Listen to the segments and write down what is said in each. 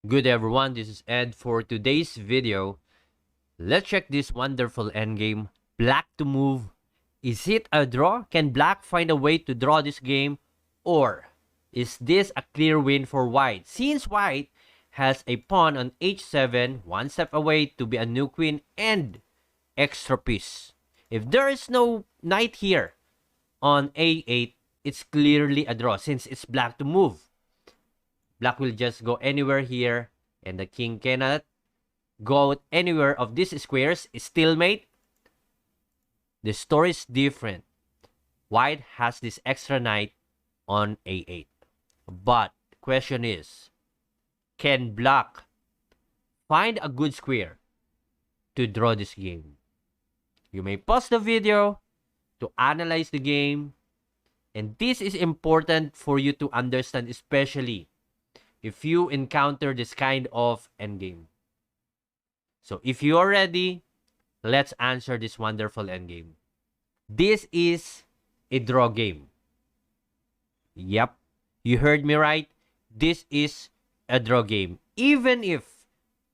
Good everyone, this is Ed. For today's video, let's check this wonderful endgame. Black to move. Is it a draw? Can black find a way to draw this game? Or is this a clear win for white? Since white has a pawn on h7, one step away to be a new queen and extra piece. If there is no knight here on a8, it's clearly a draw since it's black to move. Black will just go anywhere here, and the king cannot go anywhere of these squares. Stalemate. The story is different. White has this extra knight on a8. But the question is, can black find a good square to draw this game? You may pause the video to analyze the game. And this is important for you to understand, especially if you encounter this kind of endgame. So if you are ready, let's answer this wonderful endgame. This is a draw game. Yep, you heard me right. This is a draw game. Even if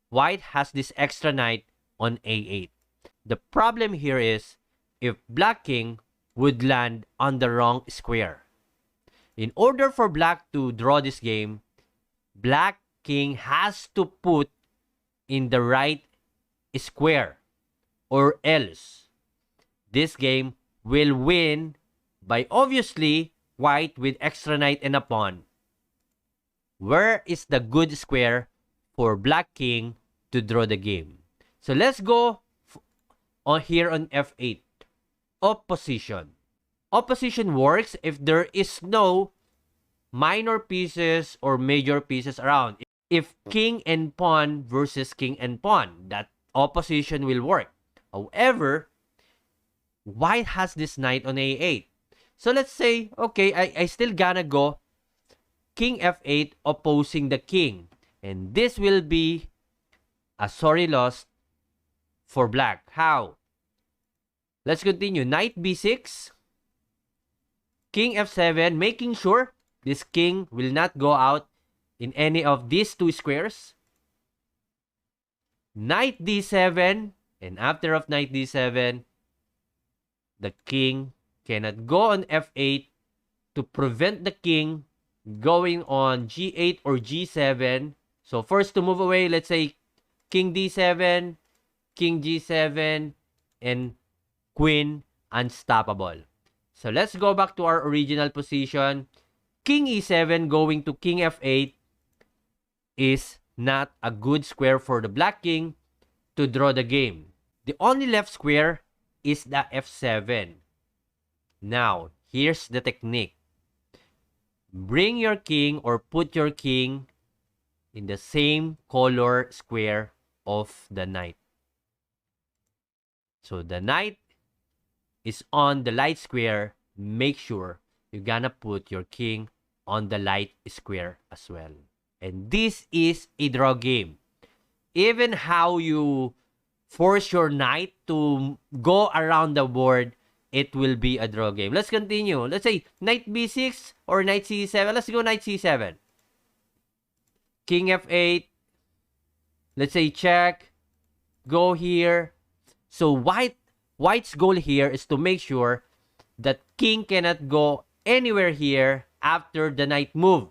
white has this extra knight on a8. The problem here is if black king would land on the wrong square. In order for black to draw this game, black king has to put in the right square, or else this game will win by obviously white with extra knight and a pawn. Where is the good square for black king to draw the game? So let's go on here on f8. Opposition. Opposition works if there is no minor pieces or major pieces around. If king and pawn versus king and pawn, that opposition will work. However, white has this knight on a8. So let's say, okay, I still gonna go king f8 opposing the king. And this will be a sorry loss for black. How? Let's continue. Knight b6. King f7, making sure this king will not go out in any of these two squares. Knight d7, and after of knight d7, the king cannot go on f8 to prevent the king going on g8 or g7. So first to move away, let's say king d7, king g7, and queen unstoppable. So let's go back to our original position. King e7 going to king f8 is not a good square for the black king to draw the game. The only left square is the f7. Now, here's the technique. Bring your king or put your king in the same color square of the knight. So the knight is on the light square. Make sure you're gonna put your king on the light square as well. And this is a draw game. Even how you force your knight to go around the board, it will be a draw game. Let's continue. Let's say knight b6 or knight c7. Let's go knight c7. King f8. Let's say check. Go here. So white's goal here is to make sure that king cannot go anywhere here after the knight move,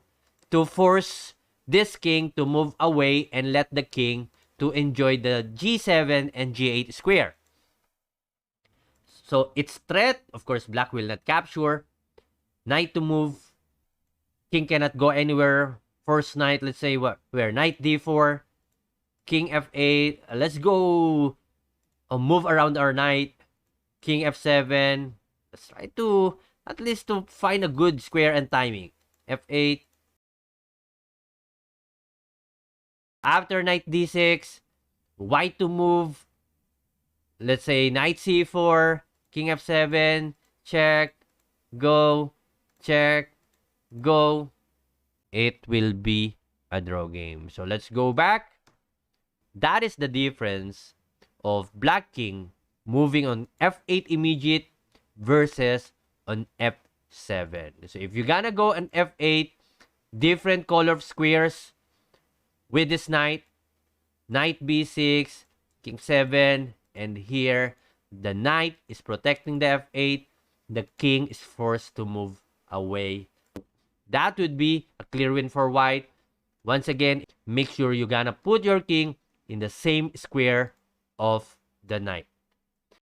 to force this king to move away and let the king to enjoy the g7 and g8 square. So it's threat. Of course, black will not capture. Knight to move. King cannot go anywhere. First knight, let's say where? Knight d4. King f8. Let's go move around our knight. King f7. Let's try to at least to find a good square and timing. f8. After knight d6, white to move. Let's say knight c4, king f7, check, go, check, go. It will be a draw game. So let's go back. That is the difference of black king moving on f8 immediate versus on f7. So if you're gonna go on f8, different color of squares, with this knight, knight b6, king 7, and here the knight is protecting the f8. The king is forced to move away. That would be a clear win for white. Once again, make sure you're gonna put your king in the same square of the knight.